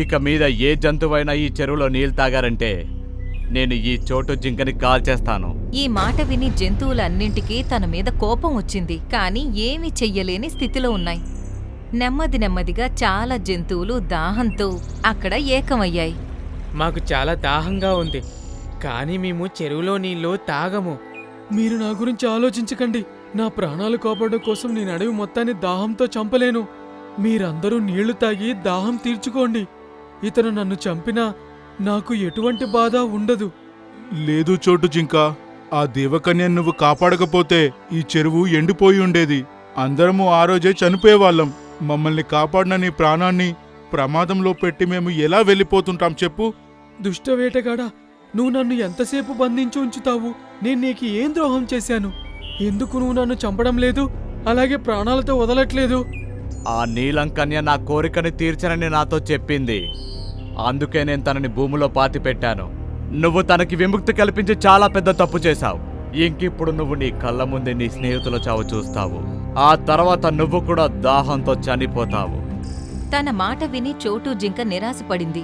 ఇక మీద ఏ జంతువైనా ఈ చెరువులో నీళ్లు తాగారంటే నేను ఈ చోటు జింకని కాల్చేస్తాను. ఈ మాట విని జంతువులన్నింటికీ తన మీద కోపం వచ్చింది, కాని ఏమీ చెయ్యలేని స్థితిలో ఉన్నాయి. నెమ్మదిగా చాలా జంతువులు దాహంతో అక్కడ ఏకమయ్యాయి. మాకు చాలా దాహంగా ఉంది, కానీ మేము చెరువులో నీళ్లు తాగము. మీరు నా గురించి ఆలోచించకండి. నా ప్రాణాలు కాపాడడం కోసం నేను అడవి మొత్తాన్ని దాహంతో చంపలేను. మీరందరూ నీళ్లు తాగి దాహం తీర్చుకోండి. ఇతను నన్ను చంపినా నాకు ఎటువంటి బాధ ఉండదు. లేదు చోటు జింక, ఆ దేవకన్యను నువ్వు కాపాడకపోతే ఈ చెరువు ఎండిపోయి ఉండేది. అందరము ఆ రోజే చనిపోయేవాళ్ళం. మమ్మల్ని కాపాడిన నీ ప్రాణాన్ని ప్రమాదంలో పెట్టి మేము ఎలా వెళ్ళిపోతుంటాం చెప్పు? దుష్టవేటగాడా, నువ్వు నన్ను ఎంతసేపు బంధించి ఉంచుతావు? నేను నీకు ఏం ద్రోహం చేశాను? ఎందుకు నువ్వు నన్ను చంపడం లేదు, అలాగే ప్రాణాలతో వదలట్లేదు? ఆ నీలంకన్య నా కోరికని తీర్చనని నాతో చెప్పింది. అందుకే నేను తనని భూమిలో పాతిపెట్టాను. నువ్వు తనకి విముక్తి కల్పించి చాలా పెద్ద తప్పు చేశావు. ఇంకిప్పుడు నువ్వు నీ కళ్ళ ముందే నీ స్నేహితుల చావు చూస్తావు. ఆ తర్వాత నువ్వు కూడా దాహంతో చనిపోతావు. తన మాట విని చోటు జింక నిరాశపడింది.